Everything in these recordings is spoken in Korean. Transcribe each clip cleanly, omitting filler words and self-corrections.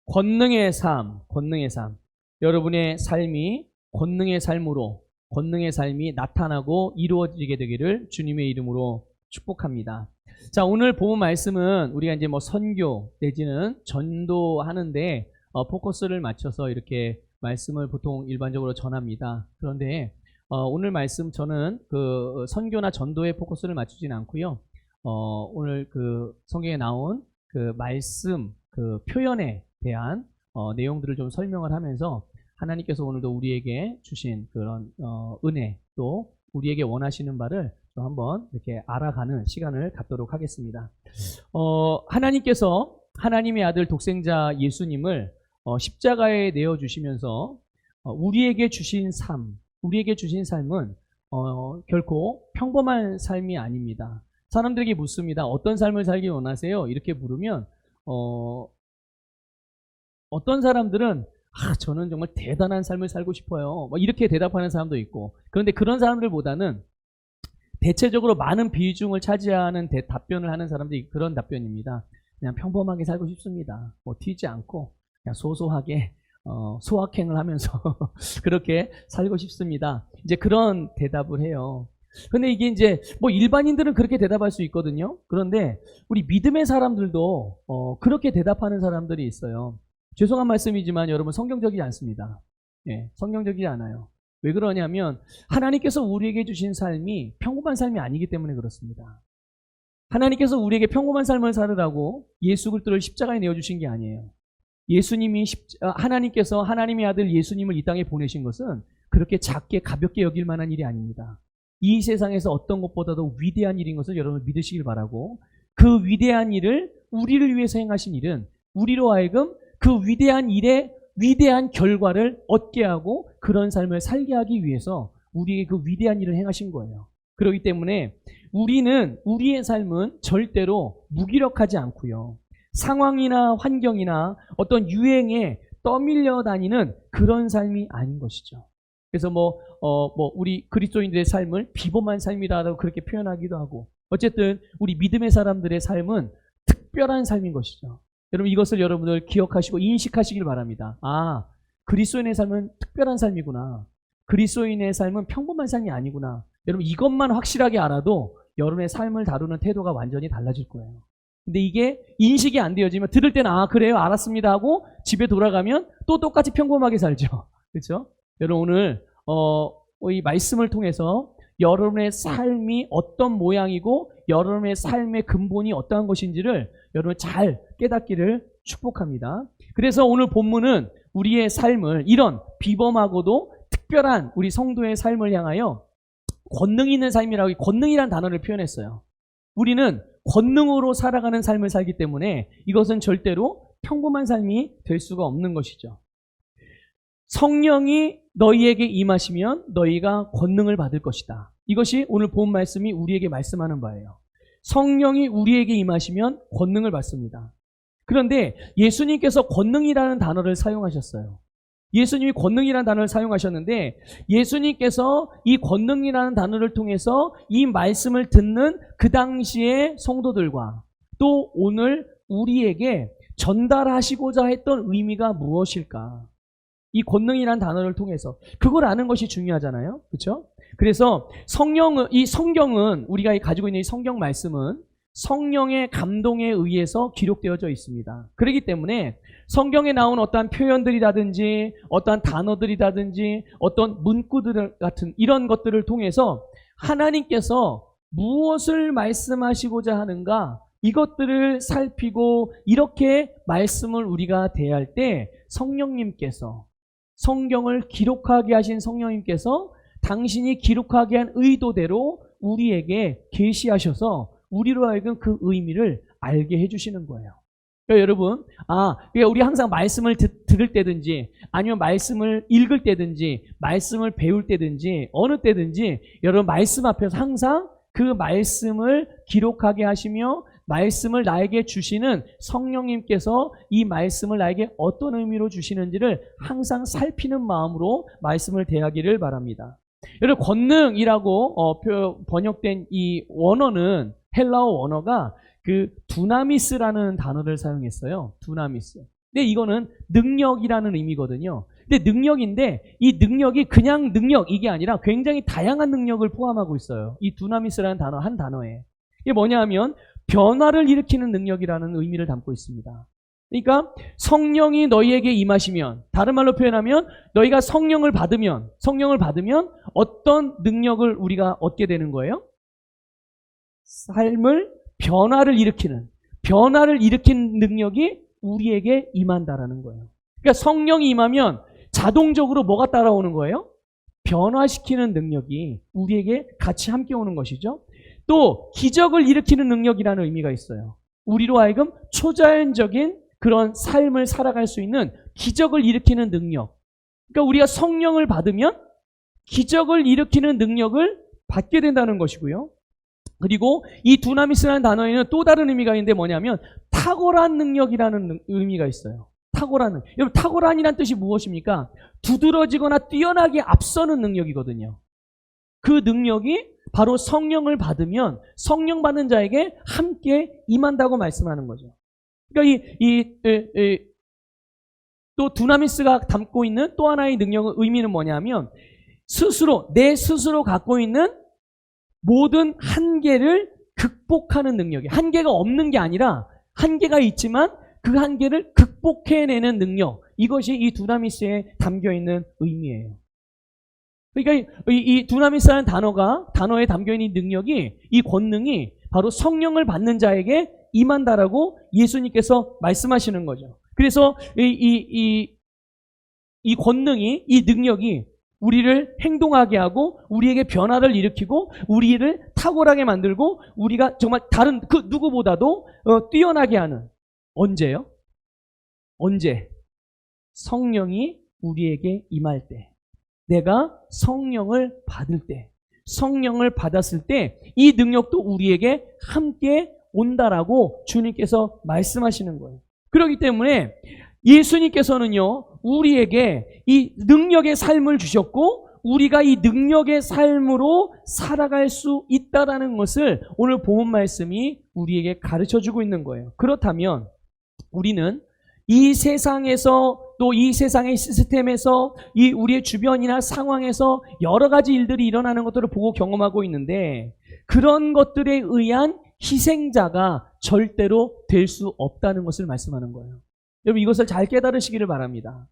권능의 삶, 권능의 삶. 여러분의 삶이 권능의 삶으로, 권능의 삶이 나타나고 이루어지게 되기를 주님의 이름으로 축복합니다. 자, 오늘 본 말씀은 우리가 이제 뭐 선교 내지는 전도하는데 포커스를 맞춰서 이렇게 말씀을 보통 일반적으로 전합니다. 그런데 오늘 말씀 저는 그 선교나 전도에 포커스를 맞추진 않고요. 오늘 그 성경에 나온 그 말씀 그 표현에 대한 내용들을 좀 설명을 하면서 하나님께서 오늘도 우리에게 주신 그런 은혜, 또 우리에게 원하시는 바를 또 한번 이렇게 알아가는 시간을 갖도록 하겠습니다. 하나님께서 하나님의 아들 독생자 예수님을 십자가에 내어주시면서 우리에게 주신 삶은 결코 평범한 삶이 아닙니다. 사람들에게 묻습니다. 어떤 삶을 살기 원하세요? 이렇게 물으면 어떤 사람들은 저는 정말 대단한 삶을 살고 싶어요. 이렇게 대답하는 사람도 있고, 그런데 그런 사람들보다는 대체적으로 많은 비중을 차지하는 답변을 하는 사람들이 그런 답변입니다. 그냥 평범하게 살고 싶습니다. 튀지 않고 그냥 소소하게 소확행을 하면서 그렇게 살고 싶습니다. 이제 그런 대답을 해요. 근데 이게 이제 뭐 일반인들은 그렇게 대답할 수 있거든요. 그런데 우리 믿음의 사람들도 그렇게 대답하는 사람들이 있어요. 죄송한 말씀이지만 여러분 성경적이지 않습니다. 예, 성경적이지 않아요. 왜 그러냐면 하나님께서 우리에게 주신 삶이 평범한 삶이 아니기 때문에 그렇습니다. 하나님께서 우리에게 평범한 삶을 살으라고 예수 그리스도를 십자가에 내어주신 게 아니에요. 하나님께서 하나님의 아들 예수님을 이 땅에 보내신 것은 그렇게 작게 가볍게 여길 만한 일이 아닙니다. 이 세상에서 어떤 것보다도 위대한 일인 것을 여러분 믿으시길 바라고, 그 위대한 일을 우리를 위해서 행하신 일은 우리로 하여금 그 위대한 일의 위대한 결과를 얻게 하고 그런 삶을 살게 하기 위해서 우리에게 그 위대한 일을 행하신 거예요. 그렇기 때문에 우리의 삶은 절대로 무기력하지 않고요. 상황이나 환경이나 어떤 유행에 떠밀려 다니는 그런 삶이 아닌 것이죠. 그래서 우리 그리스도인들의 삶을 비범한 삶이라고 그렇게 표현하기도 하고, 어쨌든 우리 믿음의 사람들의 삶은 특별한 삶인 것이죠. 여러분 이것을 여러분들 기억하시고 인식하시길 바랍니다. 그리스도인의 삶은 특별한 삶이구나. 그리스도인의 삶은 평범한 삶이 아니구나. 여러분 이것만 확실하게 알아도 여러분의 삶을 다루는 태도가 완전히 달라질 거예요. 근데 이게 인식이 안 되어지면 들을 때는 그래요 알았습니다 하고 집에 돌아가면 또 똑같이 평범하게 살죠. 그렇죠? 여러분 오늘 이 말씀을 통해서 여러분의 삶이 어떤 모양이고 여러분의 삶의 근본이 어떠한 것인지를 여러분 잘 깨닫기를 축복합니다. 그래서 오늘 본문은 우리의 삶을 이런 비범하고도 특별한 우리 성도의 삶을 향하여 권능 있는 삶이라고, 권능이라는 단어를 표현했어요. 우리는 권능으로 살아가는 삶을 살기 때문에 이것은 절대로 평범한 삶이 될 수가 없는 것이죠. 성령이 너희에게 임하시면 너희가 권능을 받을 것이다. 이것이 오늘 본 말씀이 우리에게 말씀하는 바예요. 성령이 우리에게 임하시면 권능을 받습니다. 그런데 예수님께서 권능이라는 단어를 사용하셨어요. 예수님이 권능이라는 단어를 사용하셨는데 예수님께서 이 권능이라는 단어를 통해서 이 말씀을 듣는 그 당시의 성도들과 또 오늘 우리에게 전달하시고자 했던 의미가 무엇일까? 이 권능이라는 단어를 통해서 그걸 아는 것이 중요하잖아요. 그렇죠? 그래서 이 성경은 우리가 가지고 있는 이 성경 말씀은 성령의 감동에 의해서 기록되어져 있습니다. 그렇기 때문에 성경에 나온 어떠한 표현들이라든지 어떠한 단어들이라든지 어떤 문구들 같은 이런 것들을 통해서 하나님께서 무엇을 말씀하시고자 하는가 이것들을 살피고 이렇게 말씀을 우리가 대할 때 성령님께서 성경을 기록하게 하신 성령님께서 당신이 기록하게 한 의도대로 우리에게 계시하셔서 우리로 하여금 그 의미를 알게 해주시는 거예요. 그러니까 여러분, 그러니까 우리 항상 말씀을 들을 때든지 아니면 말씀을 읽을 때든지 말씀을 배울 때든지 어느 때든지 여러분 말씀 앞에서 항상 그 말씀을 기록하게 하시며 말씀을 나에게 주시는 성령님께서 이 말씀을 나에게 어떤 의미로 주시는지를 항상 살피는 마음으로 말씀을 대하기를 바랍니다. 여러분 권능이라고 번역된 이 원어는 헬라어 원어가 그 두나미스라는 단어를 사용했어요. 두나미스. 근데 이거는 능력이라는 의미거든요. 근데 능력인데 이 능력이 그냥 능력 이게 아니라 굉장히 다양한 능력을 포함하고 있어요. 이 두나미스라는 단어 한 단어에. 이게 뭐냐 하면 변화를 일으키는 능력이라는 의미를 담고 있습니다. 그러니까 성령이 너희에게 임하시면, 다른 말로 표현하면 너희가 성령을 받으면 어떤 능력을 우리가 얻게 되는 거예요? 삶을 변화를 일으키는 능력이 우리에게 임한다라는 거예요. 그러니까 성령이 임하면 자동적으로 뭐가 따라오는 거예요? 변화시키는 능력이 우리에게 같이 함께 오는 것이죠. 또 기적을 일으키는 능력이라는 의미가 있어요. 우리로 하여금 초자연적인 그런 삶을 살아갈 수 있는 기적을 일으키는 능력. 그러니까 우리가 성령을 받으면 기적을 일으키는 능력을 받게 된다는 것이고요. 그리고 이 두나미스라는 단어에는 또 다른 의미가 있는데 뭐냐면 탁월한 능력이라는 의미가 있어요. 여러분 탁월한이란 뜻이 무엇입니까? 두드러지거나 뛰어나게 앞서는 능력이거든요. 그 능력이 바로 성령을 받으면 성령 받는 자에게 함께 임한다고 말씀하는 거죠. 그러니까 또 두나미스가 담고 있는 또 하나의 능력의 의미는 뭐냐면 내 스스로 갖고 있는 모든 한계를 극복하는 능력이, 한계가 없는 게 아니라 한계가 있지만 그 한계를 극복해내는 능력, 이것이 이 두나미스에 담겨있는 의미예요. 그러니까 이 두나미스라는 단어에 담겨있는 능력이, 이 권능이 바로 성령을 받는 자에게 임한다라고 예수님께서 말씀하시는 거죠. 그래서 이 권능이, 이 능력이 우리를 행동하게 하고 우리에게 변화를 일으키고 우리를 탁월하게 만들고 우리가 정말 다른 그 누구보다도 뛰어나게 하는, 언제요? 언제? 성령이 우리에게 임할 때, 내가 성령을 받을 때, 성령을 받았을 때 이 능력도 우리에게 함께 온다라고 주님께서 말씀하시는 거예요. 그렇기 때문에 예수님께서는요, 우리에게 이 능력의 삶을 주셨고 우리가 이 능력의 삶으로 살아갈 수 있다라는 것을 오늘 본문 말씀이 우리에게 가르쳐주고 있는 거예요. 그렇다면 우리는 이 세상에서, 또 이 세상의 시스템에서, 이 우리의 주변이나 상황에서 여러 가지 일들이 일어나는 것들을 보고 경험하고 있는데 그런 것들에 의한 희생자가 절대로 될 수 없다는 것을 말씀하는 거예요. 여러분 이것을 잘 깨달으시기를 바랍니다.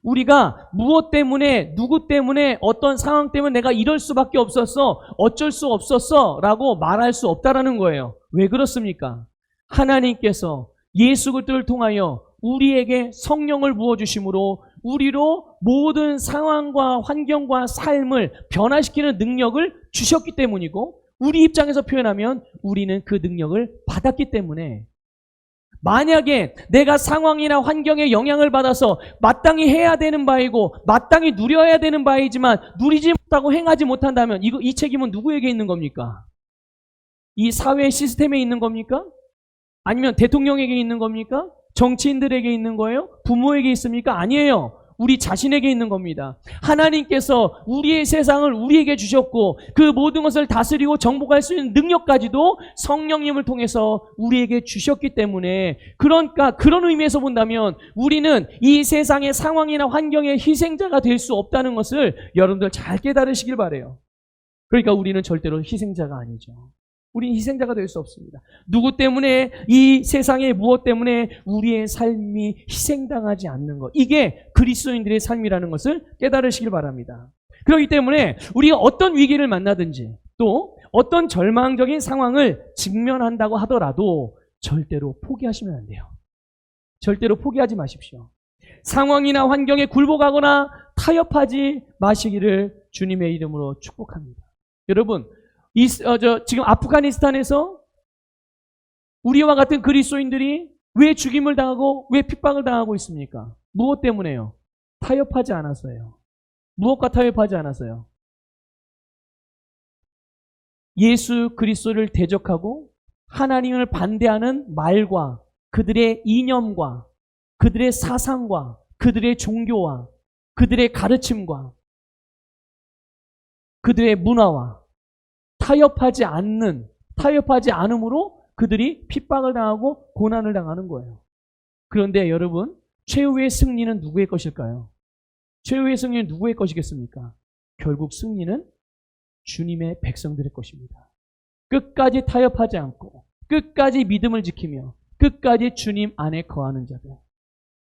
우리가 무엇 때문에, 누구 때문에, 어떤 상황 때문에 내가 이럴 수밖에 없었어, 어쩔 수 없었어 라고 말할 수 없다라는 거예요. 왜 그렇습니까? 하나님께서 예수 그리스도를 통하여 우리에게 성령을 부어주심으로 우리로 모든 상황과 환경과 삶을 변화시키는 능력을 주셨기 때문이고, 우리 입장에서 표현하면 우리는 그 능력을 받았기 때문에, 만약에 내가 상황이나 환경에 영향을 받아서 마땅히 해야 되는 바이고 마땅히 누려야 되는 바이지만 누리지 못하고 행하지 못한다면 이 책임은 누구에게 있는 겁니까? 이 사회 시스템에 있는 겁니까? 아니면 대통령에게 있는 겁니까? 정치인들에게 있는 거예요? 부모에게 있습니까? 아니에요. 우리 자신에게 있는 겁니다. 하나님께서 우리의 세상을 우리에게 주셨고 그 모든 것을 다스리고 정복할 수 있는 능력까지도 성령님을 통해서 우리에게 주셨기 때문에, 그러니까 그런 의미에서 본다면 우리는 이 세상의 상황이나 환경의 희생자가 될 수 없다는 것을 여러분들 잘 깨달으시길 바라요. 그러니까 우리는 절대로 희생자가 아니죠. 우리는 희생자가 될 수 없습니다. 누구 때문에, 이 세상의 무엇 때문에 우리의 삶이 희생당하지 않는 것, 이게 그리스도인들의 삶이라는 것을 깨달으시길 바랍니다. 그렇기 때문에 우리가 어떤 위기를 만나든지 또 어떤 절망적인 상황을 직면한다고 하더라도 절대로 포기하시면 안 돼요. 절대로 포기하지 마십시오. 상황이나 환경에 굴복하거나 타협하지 마시기를 주님의 이름으로 축복합니다. 여러분, 지금 아프가니스탄에서 우리와 같은 그리스도인들이 왜 죽임을 당하고 왜 핍박을 당하고 있습니까? 무엇 때문에요? 타협하지 않아서요. 무엇과 타협하지 않아서요? 예수 그리스도를 대적하고 하나님을 반대하는 말과 그들의 이념과 그들의 사상과 그들의 종교와 그들의 가르침과 그들의 문화와 타협하지 않음으로 그들이 핍박을 당하고 고난을 당하는 거예요. 그런데 여러분, 최후의 승리는 누구의 것일까요? 최후의 승리는 누구의 것이겠습니까? 결국 승리는 주님의 백성들의 것입니다. 끝까지 타협하지 않고 끝까지 믿음을 지키며 끝까지 주님 안에 거하는 자들.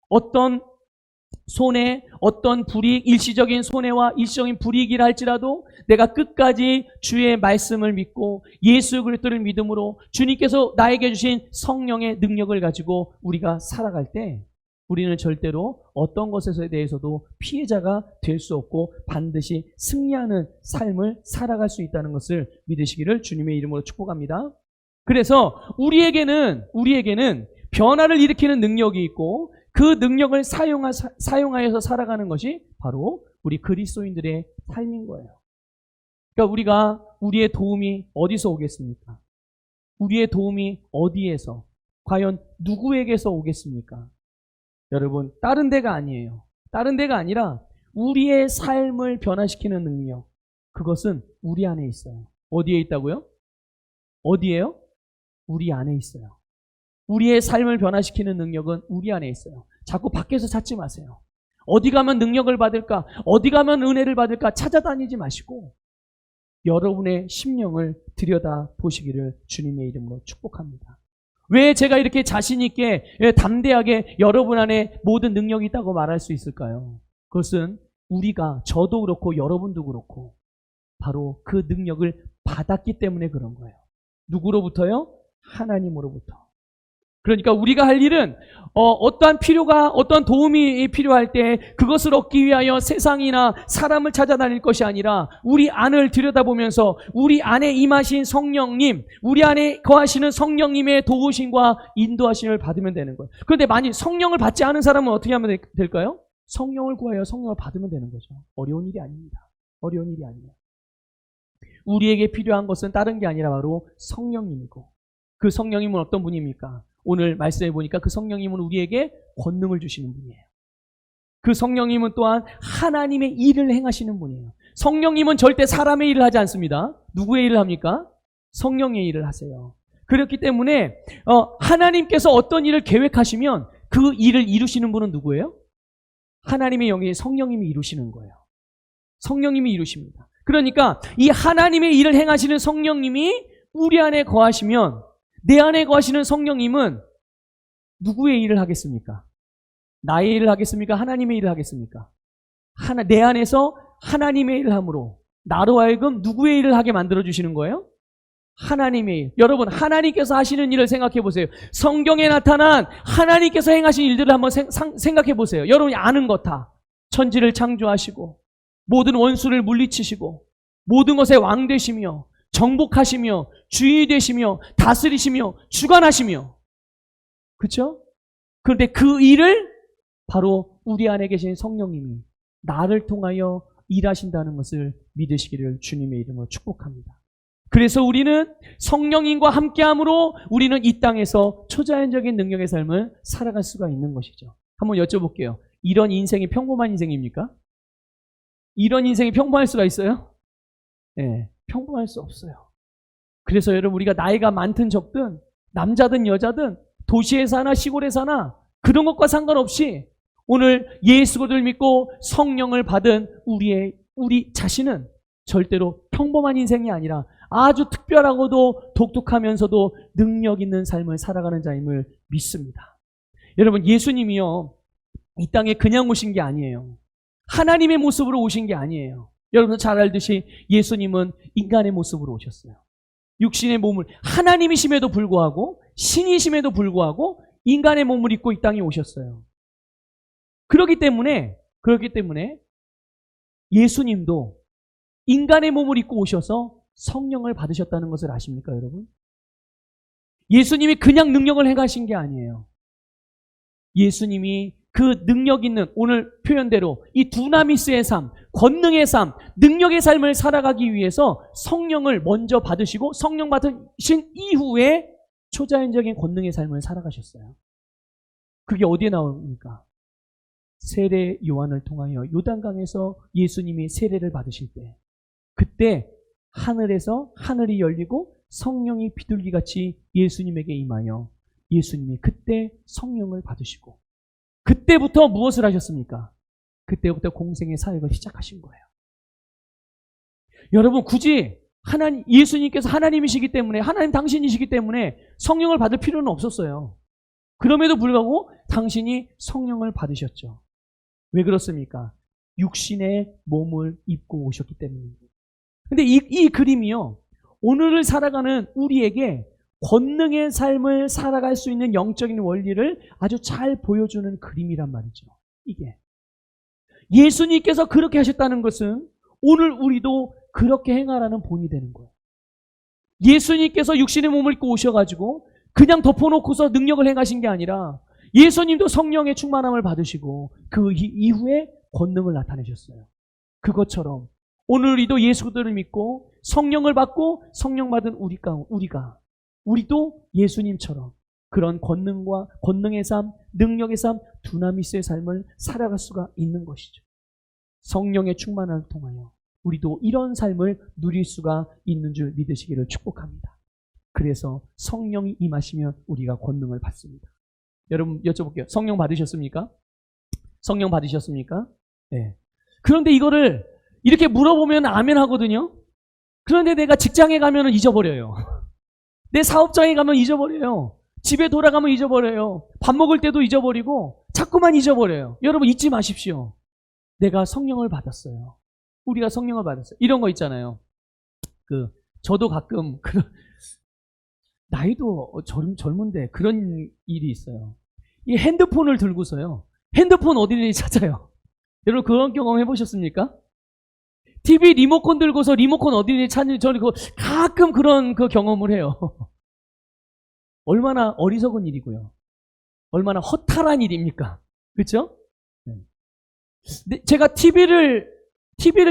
어떤 손해, 어떤 불이익, 일시적인 손해와 일시적인 불이익이라 할지라도 내가 끝까지 주의 말씀을 믿고 예수 그리스도를 믿음으로 주님께서 나에게 주신 성령의 능력을 가지고 우리가 살아갈 때 우리는 절대로 어떤 것에 대해서도 피해자가 될 수 없고 반드시 승리하는 삶을 살아갈 수 있다는 것을 믿으시기를 주님의 이름으로 축복합니다. 그래서 우리에게는 변화를 일으키는 능력이 있고 그 능력을 사용하여서 살아가는 것이 바로 우리 그리스도인들의 삶인 거예요. 그러니까 우리의 도움이 어디서 오겠습니까? 우리의 도움이 어디에서, 과연 누구에게서 오겠습니까? 여러분, 다른 데가 아니에요. 다른 데가 아니라 우리의 삶을 변화시키는 능력, 그것은 우리 안에 있어요. 어디에 있다고요? 어디에요? 우리 안에 있어요. 우리의 삶을 변화시키는 능력은 우리 안에 있어요. 자꾸 밖에서 찾지 마세요. 어디 가면 능력을 받을까? 어디 가면 은혜를 받을까? 찾아다니지 마시고 여러분의 심령을 들여다 보시기를 주님의 이름으로 축복합니다. 왜 제가 이렇게 자신 있게 담대하게 여러분 안에 모든 능력이 있다고 말할 수 있을까요? 그것은 우리가, 저도 그렇고 여러분도 그렇고 바로 그 능력을 받았기 때문에 그런 거예요. 누구로부터요? 하나님으로부터. 그러니까 우리가 할 일은 어떠한 도움이 필요할 때 그것을 얻기 위하여 세상이나 사람을 찾아다닐 것이 아니라 우리 안을 들여다보면서 우리 안에 임하신 성령님, 우리 안에 거하시는 성령님의 도우심과 인도하심을 받으면 되는 거예요. 그런데 만약 성령을 받지 않은 사람은 어떻게 하면 될까요? 성령을 구하여 성령을 받으면 되는 거죠. 어려운 일이 아닙니다. 어려운 일이 아니에요. 우리에게 필요한 것은 다른 게 아니라 바로 성령님이고, 그 성령님은 어떤 분입니까? 오늘 말씀해 보니까 그 성령님은 우리에게 권능을 주시는 분이에요. 그 성령님은 또한 하나님의 일을 행하시는 분이에요. 성령님은 절대 사람의 일을 하지 않습니다. 누구의 일을 합니까? 성령의 일을 하세요. 그렇기 때문에 하나님께서 어떤 일을 계획하시면 그 일을 이루시는 분은 누구예요? 하나님의 영이 성령님이 이루시는 거예요. 성령님이 이루십니다. 그러니까 이 하나님의 일을 행하시는 성령님이 우리 안에 거하시면, 내 안에 거하시는 성령님은 누구의 일을 하겠습니까? 나의 일을 하겠습니까? 하나님의 일을 하겠습니까? 내 안에서 하나님의 일을 함으로 나로 하여금 누구의 일을 하게 만들어주시는 거예요? 하나님의 일. 여러분, 하나님께서 하시는 일을 생각해 보세요. 성경에 나타난 하나님께서 행하신 일들을 한번 생각해 보세요. 여러분이 아는 것 다. 천지를 창조하시고 모든 원수를 물리치시고 모든 것의 왕 되시며 정복하시며 주인이 되시며 다스리시며 주관하시며, 그렇죠? 그런데 그 일을 바로 우리 안에 계신 성령님이 나를 통하여 일하신다는 것을 믿으시기를 주님의 이름으로 축복합니다. 그래서 우리는 성령님과 함께함으로 우리는 이 땅에서 초자연적인 능력의 삶을 살아갈 수가 있는 것이죠. 한번 여쭤볼게요. 이런 인생이 평범한 인생입니까? 이런 인생이 평범할 수가 있어요? 네, 평범할 수 없어요. 그래서 여러분, 우리가 나이가 많든 적든 남자든 여자든 도시에 사나 시골에 사나 그런 것과 상관없이 오늘 예수를 믿고 성령을 받은 우리 자신은 절대로 평범한 인생이 아니라 아주 특별하고도 독특하면서도 능력 있는 삶을 살아가는 자임을 믿습니다. 여러분, 예수님이요, 이 땅에 그냥 오신 게 아니에요. 하나님의 모습으로 오신 게 아니에요. 여러분 잘 알듯이 예수님은 인간의 모습으로 오셨어요. 육신의 몸을, 하나님이심에도 불구하고 신이심에도 불구하고 인간의 몸을 입고 이 땅에 오셨어요. 그렇기 때문에 예수님도 인간의 몸을 입고 오셔서 성령을 받으셨다는 것을 아십니까, 여러분? 예수님이 그냥 능력을 행하신 게 아니에요. 예수님이 그 능력 있는, 오늘 표현대로 이 두나미스의 삶, 권능의 삶, 능력의 삶을 살아가기 위해서 성령을 먼저 받으시고 성령 받으신 이후에 초자연적인 권능의 삶을 살아가셨어요. 그게 어디에 나옵니까? 세례 요한을 통하여 요단강에서 예수님이 세례를 받으실 때, 그때 하늘에서 하늘이 열리고 성령이 비둘기같이 예수님에게 임하여 예수님이 그때 성령을 받으시고 그때부터 무엇을 하셨습니까? 그때부터 공생의 사역을 시작하신 거예요. 여러분, 굳이 예수님께서 하나님이시기 때문에, 하나님 당신이시기 때문에 성령을 받을 필요는 없었어요. 그럼에도 불구하고 당신이 성령을 받으셨죠. 왜 그렇습니까? 육신의 몸을 입고 오셨기 때문입니다. 근데 이 그림이요, 오늘을 살아가는 우리에게 권능의 삶을 살아갈 수 있는 영적인 원리를 아주 잘 보여주는 그림이란 말이죠. 이게 예수님께서 그렇게 하셨다는 것은 오늘 우리도 그렇게 행하라는 본이 되는 거예요. 예수님께서 육신의 몸을 입고 오셔가지고 그냥 덮어놓고서 능력을 행하신 게 아니라 예수님도 성령의 충만함을 받으시고 그 이후에 권능을 나타내셨어요. 그것처럼 오늘 우리도 예수들을 믿고 성령을 받고 성령 받은 우리도 예수님처럼 그런 권능의 삶, 능력의 삶, 두나미스의 삶을 살아갈 수가 있는 것이죠. 성령의 충만함을 통하여 우리도 이런 삶을 누릴 수가 있는 줄 믿으시기를 축복합니다. 그래서 성령이 임하시면 우리가 권능을 받습니다. 여러분 여쭤볼게요. 성령 받으셨습니까? 성령 받으셨습니까? 네. 그런데 이거를 이렇게 물어보면 아멘 하거든요. 그런데 내가 직장에 가면 잊어버려요. 내 사업장에 가면 잊어버려요. 집에 돌아가면 잊어버려요. 밥 먹을 때도 잊어버리고 자꾸만 잊어버려요. 여러분 잊지 마십시오. 내가 성령을 받았어요. 우리가 성령을 받았어요. 이런 거 있잖아요. 저도 가끔 나이도 젊은데 그런 일이 있어요. 이 핸드폰을 들고서요. 핸드폰 어디든지 찾아요. 여러분 그런 경험 해보셨습니까? TV 리모컨 들고서 리모컨 어디든지 찾는, 저는 가끔 그런 경험을 해요. 얼마나 어리석은 일이고요. 얼마나 허탈한 일입니까? 그렇죠? 네. 제가 TV를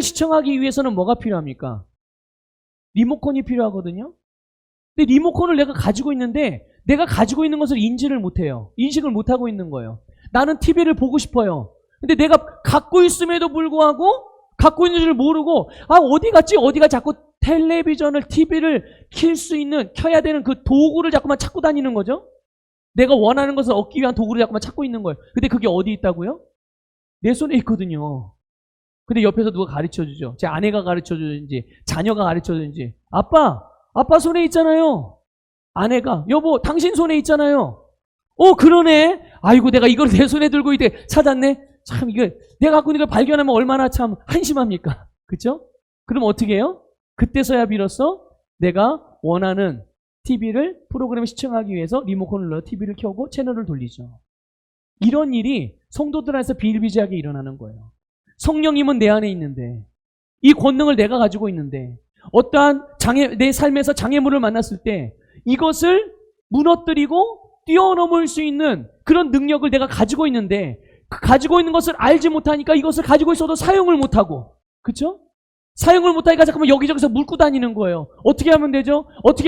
시청하기 위해서는 뭐가 필요합니까? 리모컨이 필요하거든요. 근데 리모컨을 내가 가지고 있는데 내가 가지고 있는 것을 인지를 못해요. 인식을 못하고 있는 거예요. 나는 TV를 보고 싶어요. 근데 내가 갖고 있음에도 불구하고 갖고 있는 줄 모르고 어디가 자꾸 텔레비전을 TV를 켜야 되는 그 도구를 자꾸만 찾고 다니는 거죠. 내가 원하는 것을 얻기 위한 도구를 자꾸만 찾고 있는 거예요. 근데 그게 어디 있다고요? 내 손에 있거든요. 근데 옆에서 누가 가르쳐주죠. 제 아내가 가르쳐주든지 자녀가 가르쳐주든지 아빠 손에 있잖아요. 아내가 여보 당신 손에 있잖아요. 그러네. 아이고 내가 이걸 내 손에 들고 있대. 찾았네. 참 이거 내가 갖고 있는 걸 발견하면 얼마나 참 한심합니까? 그렇죠? 그럼 어떻게 해요? 그때서야 비로소 내가 원하는 프로그램을 시청하기 위해서 리모컨을 눌러 TV를 켜고 채널을 돌리죠. 이런 일이 성도들 안에서 비일비재하게 일어나는 거예요. 성령님은 내 안에 있는데 이 권능을 내가 가지고 있는데 어떠한 내 삶에서 장애물을 만났을 때 이것을 무너뜨리고 뛰어넘을 수 있는 그런 능력을 내가 가지고 있는데 가지고 있는 것을 알지 못하니까 이것을 가지고 있어도 사용을 못하고, 그렇죠? 사용을 못하니까 잠깐만 여기저기서 물고 다니는 거예요. 어떻게 하면 되죠? 어디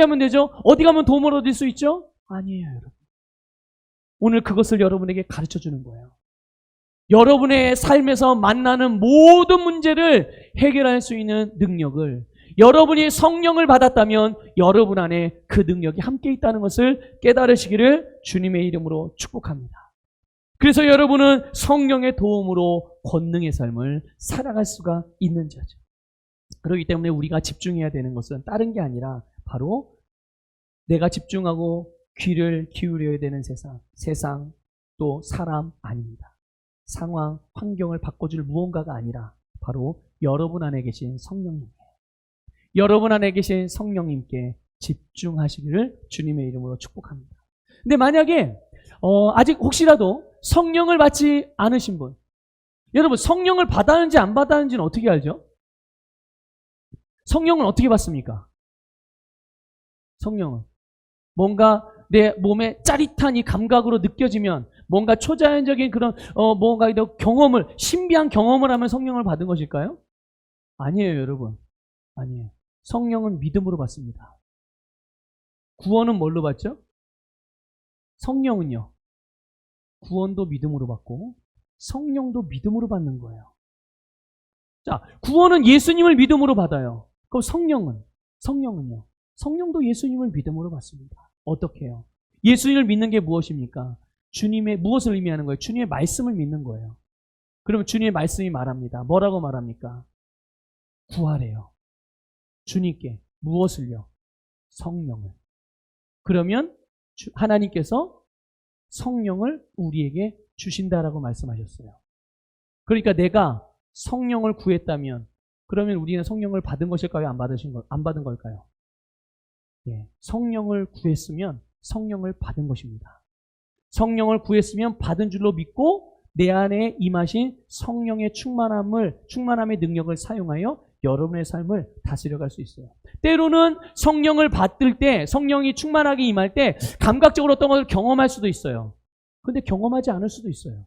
가면 도움을 얻을 수 있죠? 아니에요, 여러분. 오늘 그것을 여러분에게 가르쳐주는 거예요. 여러분의 삶에서 만나는 모든 문제를 해결할 수 있는 능력을, 여러분이 성령을 받았다면 여러분 안에 그 능력이 함께 있다는 것을 깨달으시기를 주님의 이름으로 축복합니다. 그래서 여러분은 성령의 도움으로 권능의 삶을 살아갈 수가 있는 자죠. 그렇기 때문에 우리가 집중해야 되는 것은 다른 게 아니라 바로 내가 집중하고 귀를 기울여야 되는 세상 또 사람 아닙니다. 상황, 환경을 바꿔줄 무언가가 아니라 바로 여러분 안에 계신 성령님이에요. 여러분 안에 계신 성령님께 집중하시기를 주님의 이름으로 축복합니다. 근데 만약에 아직 혹시라도 성령을 받지 않으신 분, 여러분 성령을 받았는지 안 받았는지는 어떻게 알죠? 성령은 어떻게 받습니까? 성령은 뭔가 내 몸에 짜릿한 이 감각으로 느껴지면, 뭔가 초자연적인 그런 뭔가 신비한 경험을 하면 성령을 받은 것일까요? 아니에요, 여러분. 아니에요. 성령은 믿음으로 받습니다. 구원은 뭘로 받죠? 성령은요, 구원도 믿음으로 받고 성령도 믿음으로 받는 거예요. 자, 구원은 예수님을 믿음으로 받아요. 그럼 성령은요? 성령도 예수님을 믿음으로 받습니다. 어떻게 해요? 예수님을 믿는 게 무엇입니까? 주님의 무엇을 의미하는 거예요? 주님의 말씀을 믿는 거예요. 그러면 주님의 말씀이 말합니다. 뭐라고 말합니까? 구하래요. 주님께 무엇을요? 성령을. 그러면 하나님께서 성령을 우리에게 주신다라고 말씀하셨어요. 그러니까 내가 성령을 구했다면 그러면 우리는 성령을 받은 것일까요? 안 받은 걸까요? 예, 성령을 구했으면 성령을 받은 것입니다. 성령을 구했으면 받은 줄로 믿고 내 안에 임하신 성령의 충만함의 능력을 사용하여 여러분의 삶을 다스려갈 수 있어요. 때로는 성령을 받을 때, 성령이 충만하게 임할 때 감각적으로 어떤 것을 경험할 수도 있어요. 근데 경험하지 않을 수도 있어요.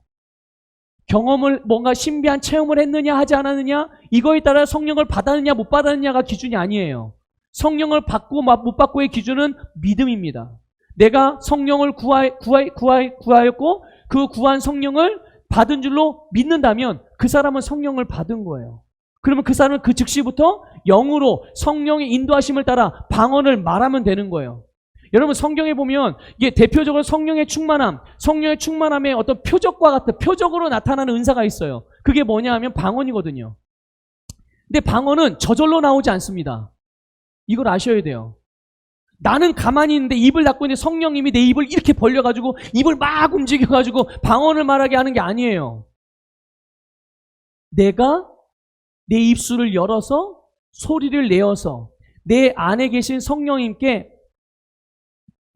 경험을 뭔가 신비한 체험을 했느냐 하지 않았느냐 이거에 따라 성령을 받았느냐 못 받았느냐가 기준이 아니에요. 성령을 받고 못 받고의 기준은 믿음입니다. 내가 성령을 구하였고 그 구한 성령을 받은 줄로 믿는다면 그 사람은 성령을 받은 거예요. 그러면 그 사람은 그 즉시부터 영으로 성령의 인도하심을 따라 방언을 말하면 되는 거예요. 여러분 성경에 보면 이게 대표적으로 성령의 충만함의 어떤 표적과 같은 표적으로 나타나는 은사가 있어요. 그게 뭐냐 하면 방언이거든요. 근데 방언은 저절로 나오지 않습니다. 이걸 아셔야 돼요. 나는 가만히 있는데 입을 닫고 있는데 성령님이 내 입을 이렇게 벌려가지고 입을 막 움직여가지고 방언을 말하게 하는 게 아니에요. 내가 내 입술을 열어서 소리를 내어서 내 안에 계신 성령님께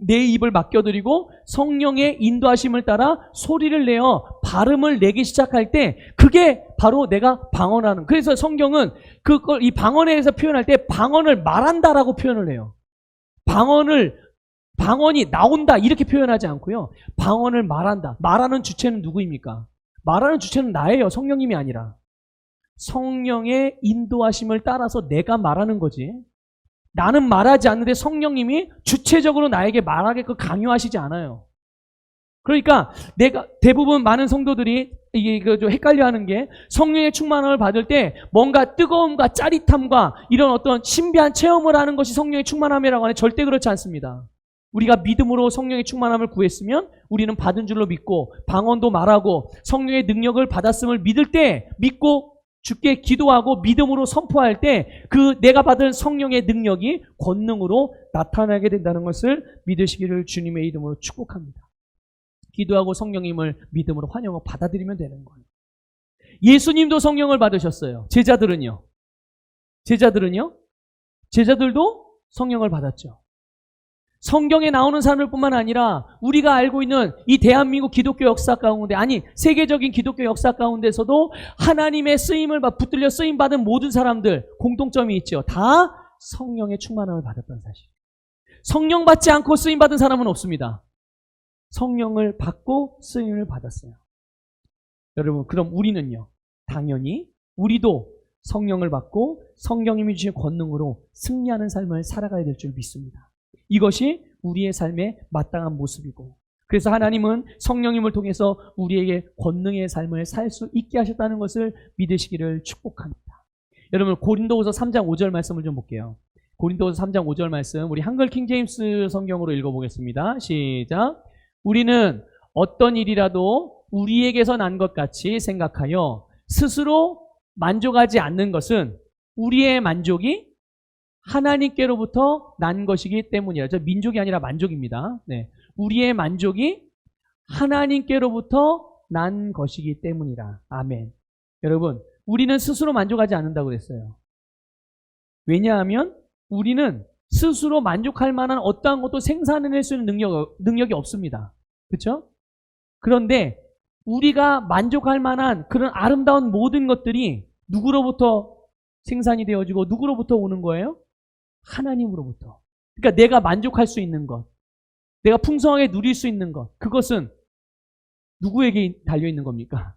내 입을 맡겨드리고 성령의 인도하심을 따라 소리를 내어 발음을 내기 시작할 때 그게 바로 내가 방언하는. 그래서 성경은 그걸 이 방언에 대해서 표현할 때 방언을 말한다라고 표현을 해요. 방언이 나온다 이렇게 표현하지 않고요. 방언을 말한다. 말하는 주체는 누구입니까? 말하는 주체는 나예요. 성령님이 아니라. 성령의 인도하심을 따라서 내가 말하는 거지. 나는 말하지 않는데 성령님이 주체적으로 나에게 말하게끔 강요하시지 않아요. 그러니까 대부분 많은 성도들이 이게 좀 헷갈려하는 게 성령의 충만함을 받을 때 뭔가 뜨거움과 짜릿함과 이런 어떤 신비한 체험을 하는 것이 성령의 충만함이라고 하는데 절대 그렇지 않습니다. 우리가 믿음으로 성령의 충만함을 구했으면 우리는 받은 줄로 믿고 방언도 말하고 성령의 능력을 받았음을 믿을 때 믿고 주께 기도하고 믿음으로 선포할 때 그 내가 받은 성령의 능력이 권능으로 나타나게 된다는 것을 믿으시기를 주님의 이름으로 축복합니다. 기도하고 성령님을 믿음으로 환영하고 받아들이면 되는 거예요. 예수님도 성령을 받으셨어요. 제자들은요? 제자들도 성령을 받았죠. 성경에 나오는 사람들 뿐만 아니라 우리가 알고 있는 이 대한민국 기독교 역사 가운데 아니 세계적인 기독교 역사 가운데서도 하나님의 쓰임을 붙들려 쓰임받은 모든 사람들 공통점이 있죠. 다 성령의 충만함을 받았던 사실. 성령 받지 않고 쓰임받은 사람은 없습니다. 성령을 받고 쓰임을 받았어요. 여러분 그럼 우리는요. 당연히 우리도 성령을 받고 성령님이 주신 권능으로 승리하는 삶을 살아가야 될 줄 믿습니다. 이것이 우리의 삶의 마땅한 모습이고 그래서 하나님은 성령님을 통해서 우리에게 권능의 삶을 살 수 있게 하셨다는 것을 믿으시기를 축복합니다. 여러분 고린도후서 3장 5절 말씀을 좀 볼게요. 고린도후서 3장 5절 말씀 우리 한글 킹제임스 성경으로 읽어보겠습니다. 시작. 우리는 어떤 일이라도 우리에게서 난 것 같이 생각하여 스스로 만족하지 않는 것은 우리의 만족이 하나님께로부터 난 것이기 때문이라. 저 민족이 아니라 만족입니다. 네. 우리의 만족이 하나님께로부터 난 것이기 때문이라. 아멘. 여러분, 우리는 스스로 만족하지 않는다고 그랬어요. 왜냐하면 우리는 스스로 만족할 만한 어떠한 것도 생산해낼 수 있는 능력이 없습니다. 그렇죠? 그런데 우리가 만족할 만한 그런 아름다운 모든 것들이 누구로부터 생산이 되어지고 누구로부터 오는 거예요? 하나님으로부터. 그러니까 내가 만족할 수 있는 것, 내가 풍성하게 누릴 수 있는 것, 그것은 누구에게 달려있는 겁니까?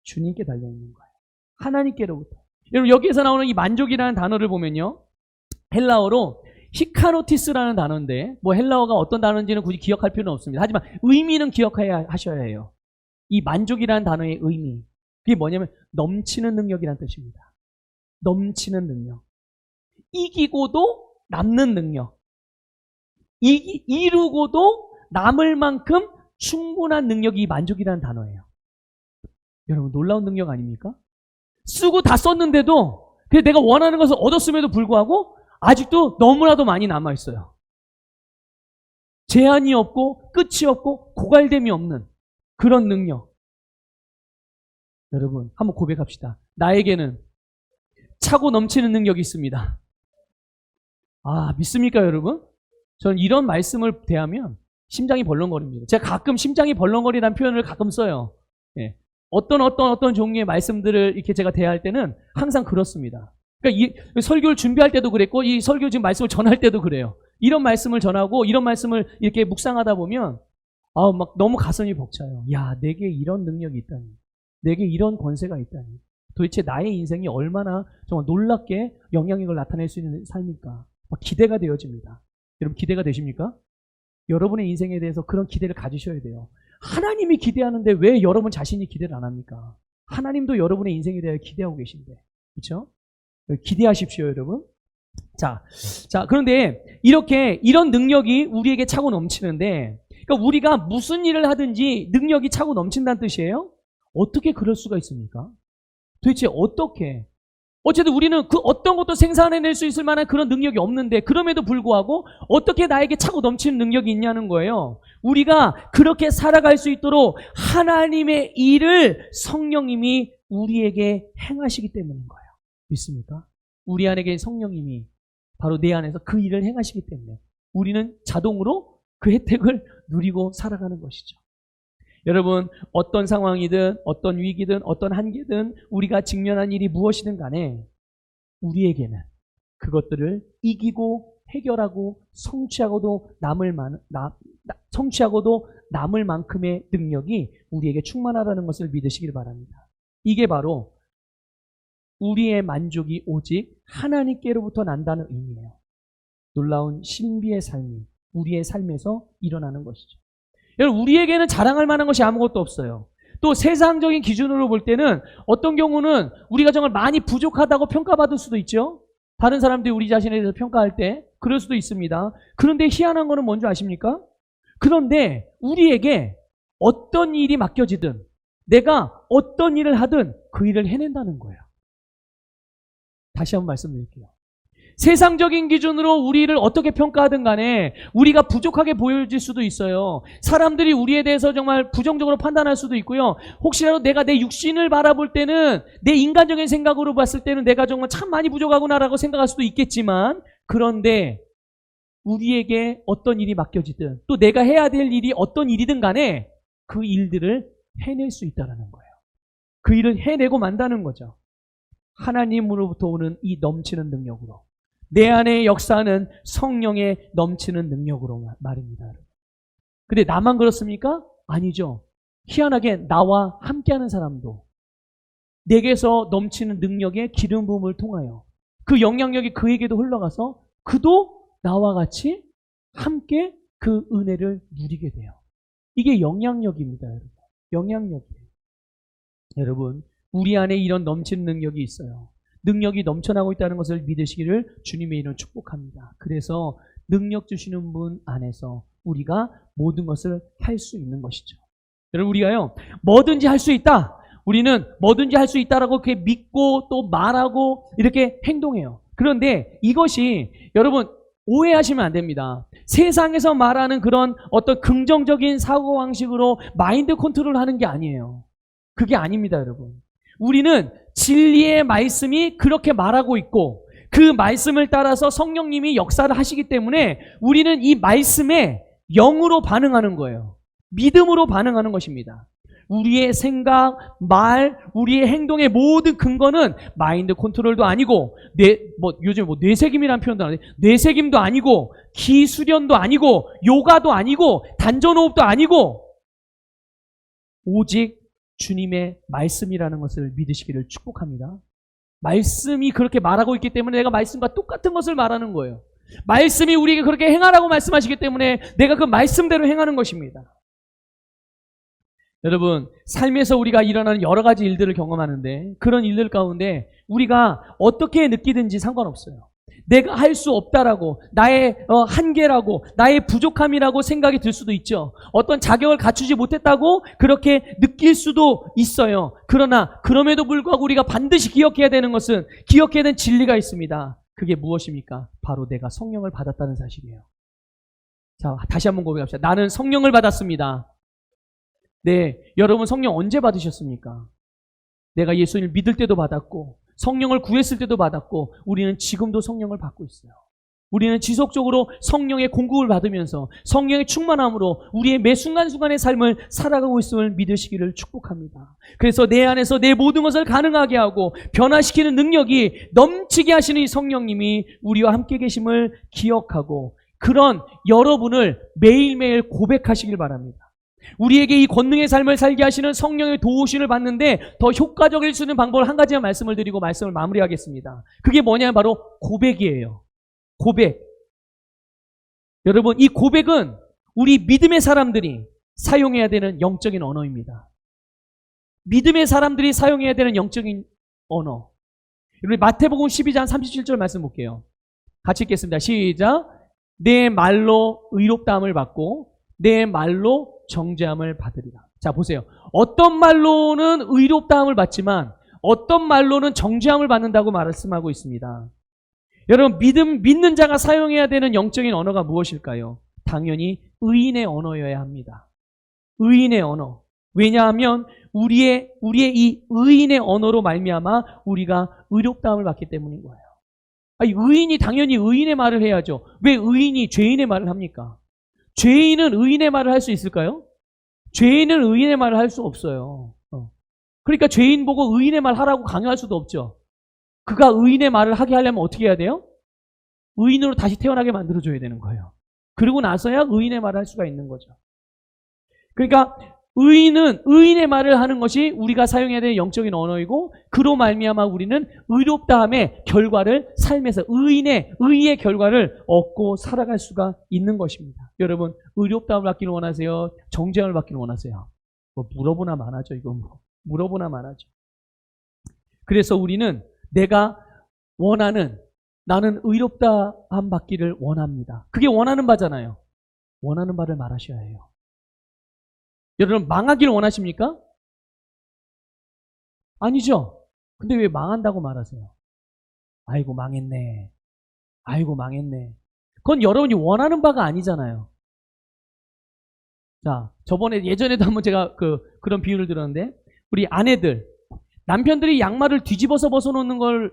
주님께 달려있는 거예요. 하나님께로부터. 여러분 여기에서 나오는 이 만족이라는 단어를 보면요. 헬라어로 히카노티스라는 단어인데 뭐 헬라어가 어떤 단어인지는 굳이 기억할 필요는 없습니다. 하지만 의미는 기억해야 하셔야 해요. 이 만족이라는 단어의 의미. 그게 뭐냐면 넘치는 능력이라는 뜻입니다. 넘치는 능력. 이기고도 남는 능력. 이루고도 남을 만큼 충분한 능력이 만족이라는 단어예요. 여러분 놀라운 능력 아닙니까? 쓰고 다 썼는데도 내가 원하는 것을 얻었음에도 불구하고 아직도 너무나도 많이 남아있어요. 제한이 없고 끝이 없고 고갈됨이 없는 그런 능력. 여러분 한번 고백합시다. 나에게는 차고 넘치는 능력이 있습니다. 아, 믿습니까 여러분? 저는 이런 말씀을 대하면 심장이 벌렁거립니다. 제가 가끔 심장이 벌렁거리라는 표현을 가끔 써요. 예. 어떤 종류의 말씀들을 이렇게 제가 대할 때는 항상 그렇습니다. 그러니까 이 설교를 준비할 때도 그랬고, 이 설교 지금 말씀을 전할 때도 그래요. 이런 말씀을 전하고, 이런 말씀을 이렇게 묵상하다 보면, 막 너무 가슴이 벅차요. 야, 내게 이런 능력이 있다니. 내게 이런 권세가 있다니. 도대체 나의 인생이 얼마나 정말 놀랍게 영향력을 나타낼 수 있는 삶일까. 막 기대가 되어집니다. 여러분 기대가 되십니까? 여러분의 인생에 대해서 그런 기대를 가지셔야 돼요. 하나님이 기대하는데 왜 여러분 자신이 기대를 안 합니까? 하나님도 여러분의 인생에 대해 기대하고 계신데. 그렇죠? 기대하십시오, 여러분. 자, 그런데 이런 능력이 우리에게 차고 넘치는데, 그러니까 우리가 무슨 일을 하든지 능력이 차고 넘친다는 뜻이에요? 어떻게 그럴 수가 있습니까? 도대체 어떻게? 어쨌든 우리는 그 어떤 것도 생산해낼 수 있을 만한 그런 능력이 없는데, 그럼에도 불구하고 어떻게 나에게 차고 넘치는 능력이 있냐는 거예요. 우리가 그렇게 살아갈 수 있도록 하나님의 일을 성령님이 우리에게 행하시기 때문인 거예요. 믿습니까? 우리 안에 성령님이 바로 내 안에서 그 일을 행하시기 때문에 우리는 자동으로 그 혜택을 누리고 살아가는 것이죠. 여러분 어떤 상황이든 어떤 위기든 어떤 한계든 우리가 직면한 일이 무엇이든 간에 우리에게는 그것들을 이기고 해결하고 성취하고도 남을 만큼의 능력이 우리에게 충만하다는 것을 믿으시길 바랍니다. 이게 바로 우리의 만족이 오직 하나님께로부터 난다는 의미예요. 놀라운 신비의 삶이 우리의 삶에서 일어나는 것이죠. 여러분 우리에게는 자랑할 만한 것이 아무것도 없어요. 또 세상적인 기준으로 볼 때는 어떤 경우는 우리가 정말 많이 부족하다고 평가받을 수도 있죠. 다른 사람들이 우리 자신에 대해서 평가할 때 그럴 수도 있습니다. 그런데 희한한 거는 뭔지 아십니까? 그런데 우리에게 어떤 일이 맡겨지든 내가 어떤 일을 하든 그 일을 해낸다는 거예요. 다시 한번 말씀드릴게요. 세상적인 기준으로 우리를 어떻게 평가하든 간에 우리가 부족하게 보여질 수도 있어요. 사람들이 우리에 대해서 정말 부정적으로 판단할 수도 있고요. 혹시라도 내가 내 육신을 바라볼 때는 내 인간적인 생각으로 봤을 때는 내가 정말 참 많이 부족하구나라고 생각할 수도 있겠지만 그런데 우리에게 어떤 일이 맡겨지든 또 내가 해야 될 일이 어떤 일이든 간에 그 일들을 해낼 수 있다는 거예요. 그 일을 해내고 만다는 거죠. 하나님으로부터 오는 이 넘치는 능력으로 내 안에 역사하는 성령의 넘치는 능력으로 말입니다. 근데 나만 그렇습니까? 아니죠. 희한하게 나와 함께하는 사람도 내게서 넘치는 능력의 기름 부음을 통하여 그 영향력이 그에게도 흘러가서 그도 나와 같이 함께 그 은혜를 누리게 돼요. 이게 영향력입니다. 여러분. 영향력이에요. 여러분 우리 안에 이런 넘치는 능력이 있어요. 능력이 넘쳐나고 있다는 것을 믿으시기를 주님의 이름으로 축복합니다. 그래서 능력 주시는 분 안에서 우리가 모든 것을 할 수 있는 것이죠. 여러분 우리가요 뭐든지 할 수 있다. 우리는 뭐든지 할 수 있다라고 그렇게 믿고 또 말하고 이렇게 행동해요. 그런데 이것이 여러분 오해하시면 안 됩니다. 세상에서 말하는 그런 어떤 긍정적인 사고방식으로 마인드 컨트롤 하는 게 아니에요. 그게 아닙니다, 여러분. 우리는 진리의 말씀이 그렇게 말하고 있고 그 말씀을 따라서 성령님이 역사를 하시기 때문에 우리는 이 말씀에 영으로 반응하는 거예요. 믿음으로 반응하는 것입니다. 우리의 생각, 말, 우리의 행동의 모든 근거는 마인드 컨트롤도 아니고 요즘 뇌세김이라는 표현도 안 해. 뇌세김도 아니고 기수련도 아니고 요가도 아니고 단전호흡도 아니고 오직 주님의 말씀이라는 것을 믿으시기를 축복합니다. 말씀이 그렇게 말하고 있기 때문에 내가 말씀과 똑같은 것을 말하는 거예요. 말씀이 우리에게 그렇게 행하라고 말씀하시기 때문에 내가 그 말씀대로 행하는 것입니다. 여러분 삶에서 우리가 일어나는 여러 가지 일들을 경험하는데 그런 일들 가운데 우리가 어떻게 느끼든지 상관없어요. 내가 할 수 없다라고, 나의 한계라고, 나의 부족함이라고 생각이 들 수도 있죠. 어떤 자격을 갖추지 못했다고 그렇게 느낄 수도 있어요. 그러나 그럼에도 불구하고 우리가 반드시 기억해야 되는 것은, 기억해야 되는 진리가 있습니다. 그게 무엇입니까? 바로 내가 성령을 받았다는 사실이에요. 자, 다시 한번 고백합시다. 나는 성령을 받았습니다. 네, 여러분 성령 언제 받으셨습니까? 내가 예수님을 믿을 때도 받았고, 성령을 구했을 때도 받았고, 우리는 지금도 성령을 받고 있어요. 우리는 지속적으로 성령의 공급을 받으면서 성령의 충만함으로 우리의 매 순간순간의 삶을 살아가고 있음을 믿으시기를 축복합니다. 그래서 내 안에서 내 모든 것을 가능하게 하고 변화시키는 능력이 넘치게 하시는 이 성령님이 우리와 함께 계심을 기억하고, 그런 여러분을 매일매일 고백하시길 바랍니다. 우리에게 이 권능의 삶을 살게 하시는 성령의 도우심을 받는데 더 효과적일 수 있는 방법을 한 가지만 말씀을 드리고 말씀을 마무리하겠습니다. 그게 뭐냐면 바로 고백이에요. 고백. 여러분, 이 고백은 우리 믿음의 사람들이 사용해야 되는 영적인 언어입니다. 믿음의 사람들이 사용해야 되는 영적인 언어. 우리 마태복음 12장 37절 말씀 볼게요. 같이 읽겠습니다. 시작. 내 말로 의롭다함을 받고 내 말로 정죄함을 받으리라. 자, 보세요. 어떤 말로는 의롭다함을 받지만 어떤 말로는 정죄함을 받는다고 말씀하고 있습니다. 여러분, 믿는 자가 사용해야 되는 영적인 언어가 무엇일까요? 당연히 의인의 언어여야 합니다. 의인의 언어. 왜냐하면 우리의 이 의인의 언어로 말미암아 우리가 의롭다함을 받기 때문인 거예요. 아니, 의인이 당연히 의인의 말을 해야죠. 왜 의인이 죄인의 말을 합니까? 죄인은 의인의 말을 할 수 있을까요? 죄인은 의인의 말을 할 수 없어요. 그러니까 죄인 보고 의인의 말 하라고 강요할 수도 없죠. 그가 의인의 말을 하게 하려면 어떻게 해야 돼요? 의인으로 다시 태어나게 만들어줘야 되는 거예요. 그리고 나서야 의인의 말을 할 수가 있는 거죠. 그러니까 의인은 의인의 말을 하는 것이 우리가 사용해야 되는 영적인 언어이고, 그로 말미암아 우리는 의롭다함의 결과를 삶에서 의의 결과를 얻고 살아갈 수가 있는 것입니다. 여러분, 의롭다함을 받기를 원하세요? 정죄함을 받기를 원하세요? 뭐 물어보나 마나죠. 이거 물어보나 마나죠. 그래서 우리는 내가 원하는, 나는 의롭다함 받기를 원합니다. 그게 원하는 바잖아요. 원하는 바를 말하셔야 해요. 여러분, 망하기를 원하십니까? 아니죠. 근데 왜 망한다고 말하세요? 아이고 망했네. 아이고 망했네. 그건 여러분이 원하는 바가 아니잖아요. 자, 예전에도 한번 제가 그런 비유를 들었는데, 우리 아내들, 남편들이 양말을 뒤집어서 벗어놓는 걸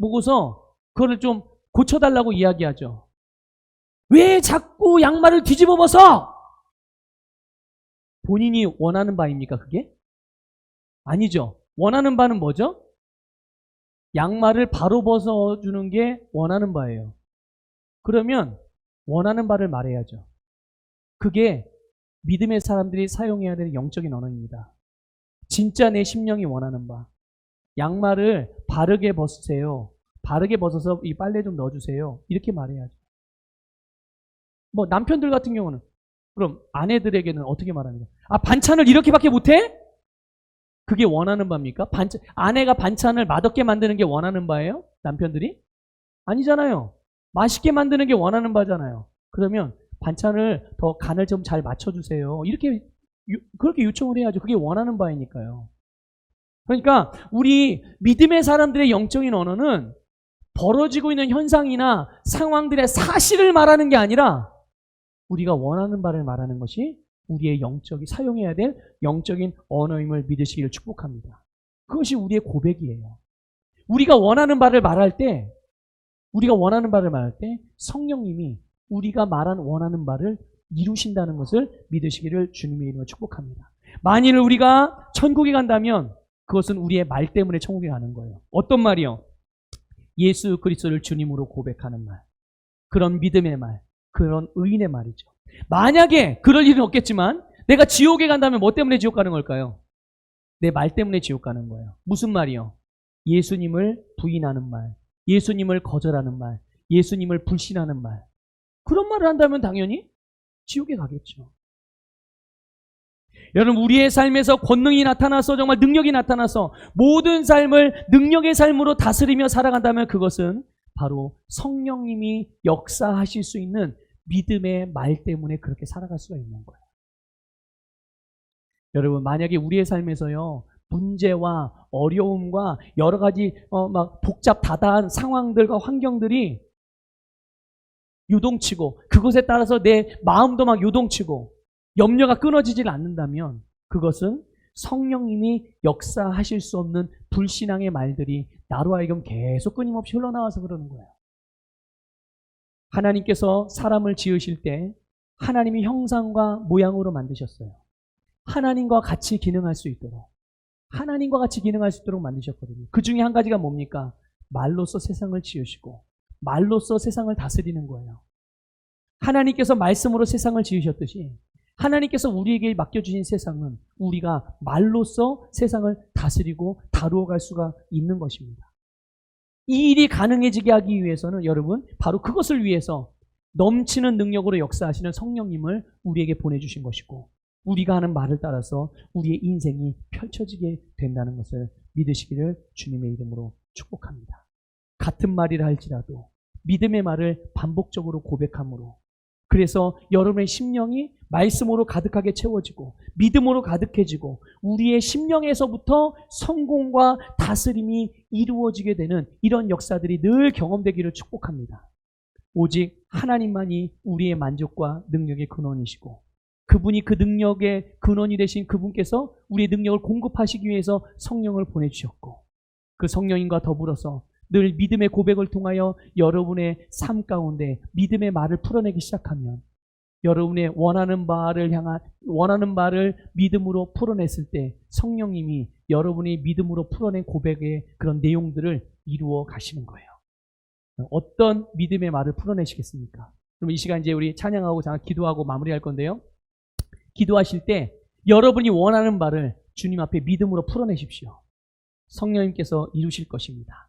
보고서 그거를 좀 고쳐달라고 이야기하죠. 왜 자꾸 양말을 뒤집어 벗어? 본인이 원하는 바입니까, 그게? 아니죠. 원하는 바는 뭐죠? 양말을 바로 벗어주는 게 원하는 바예요. 그러면 원하는 바를 말해야죠. 그게 믿음의 사람들이 사용해야 되는 영적인 언어입니다. 진짜 내 심령이 원하는 바. 양말을 바르게 벗으세요. 바르게 벗어서 이 빨래 좀 넣어주세요. 이렇게 말해야죠. 뭐 남편들 같은 경우는, 그럼 아내들에게는 어떻게 말합니까? 아, 반찬을 이렇게밖에 못해? 그게 원하는 바입니까? 아내가 반찬을 맛없게 만드는 게 원하는 바예요? 남편들이? 아니잖아요. 맛있게 만드는 게 원하는 바잖아요. 그러면 반찬을 더 간을 좀 잘 맞춰주세요. 그렇게 요청을 해야죠. 그게 원하는 바이니까요. 그러니까 우리 믿음의 사람들의 영적인 언어는 벌어지고 있는 현상이나 상황들의 사실을 말하는 게 아니라 우리가 원하는 바를 말하는 것이 우리의 사용해야 될 영적인 언어임을 믿으시기를 축복합니다. 그것이 우리의 고백이에요. 우리가 원하는 바를 말할 때 성령님이 우리가 원하는 바를 이루신다는 것을 믿으시기를 주님의 이름으로 축복합니다. 만일 우리가 천국에 간다면 그것은 우리의 말 때문에 천국에 가는 거예요. 어떤 말이요? 예수 그리스도를 주님으로 고백하는 말. 그런 믿음의 말. 그런 의인의 말이죠. 만약에 그럴 일은 없겠지만 내가 지옥에 간다면 뭐 때문에 지옥 가는 걸까요? 내 말 때문에 지옥 가는 거예요. 무슨 말이요? 예수님을 부인하는 말, 예수님을 거절하는 말, 예수님을 불신하는 말. 그런 말을 한다면 당연히 지옥에 가겠죠. 여러분, 우리의 삶에서 권능이 나타나서, 정말 능력이 나타나서 모든 삶을 능력의 삶으로 다스리며 살아간다면 그것은 바로 성령님이 역사하실 수 있는 믿음의 말 때문에 그렇게 살아갈 수가 있는 거예요. 여러분, 만약에 우리의 삶에서요, 문제와 어려움과 여러 가지 막 복잡다단한 상황들과 환경들이 요동치고 그것에 따라서 내 마음도 막 요동치고 염려가 끊어지질 않는다면 그것은 성령님이 역사하실 수 없는 불신앙의 말들이 나로 하여금 계속 끊임없이 흘러나와서 그러는 거예요. 하나님께서 사람을 지으실 때 하나님이 형상과 모양으로 만드셨어요. 하나님과 같이 기능할 수 있도록 만드셨거든요. 그 중에 한 가지가 뭡니까? 말로써 세상을 지으시고 말로써 세상을 다스리는 거예요. 하나님께서 말씀으로 세상을 지으셨듯이 하나님께서 우리에게 맡겨주신 세상은 우리가 말로써 세상을 다스리고 다루어갈 수가 있는 것입니다. 이 일이 가능해지게 하기 위해서는 여러분, 바로 그것을 위해서 넘치는 능력으로 역사하시는 성령님을 우리에게 보내주신 것이고 우리가 하는 말을 따라서 우리의 인생이 펼쳐지게 된다는 것을 믿으시기를 주님의 이름으로 축복합니다. 같은 말이라 할지라도 믿음의 말을 반복적으로 고백함으로, 그래서 여러분의 심령이 말씀으로 가득하게 채워지고 믿음으로 가득해지고 우리의 심령에서부터 성공과 다스림이 이루어지게 되는 이런 역사들이 늘 경험되기를 축복합니다. 오직 하나님만이 우리의 만족과 능력의 근원이시고 그분이 그 능력의 근원이 되신 그분께서 우리의 능력을 공급하시기 위해서 성령을 보내주셨고 그 성령님과 더불어서 늘 믿음의 고백을 통하여 여러분의 삶 가운데 믿음의 말을 풀어내기 시작하면 여러분의 원하는 바를 믿음으로 풀어냈을 때 성령님이 여러분이 믿음으로 풀어낸 고백의 그런 내용들을 이루어 가시는 거예요. 어떤 믿음의 말을 풀어내시겠습니까? 그럼 이 시간 이제 우리 찬양하고 잠깐 기도하고 마무리할 건데요. 기도하실 때 여러분이 원하는 바를 주님 앞에 믿음으로 풀어내십시오. 성령님께서 이루실 것입니다.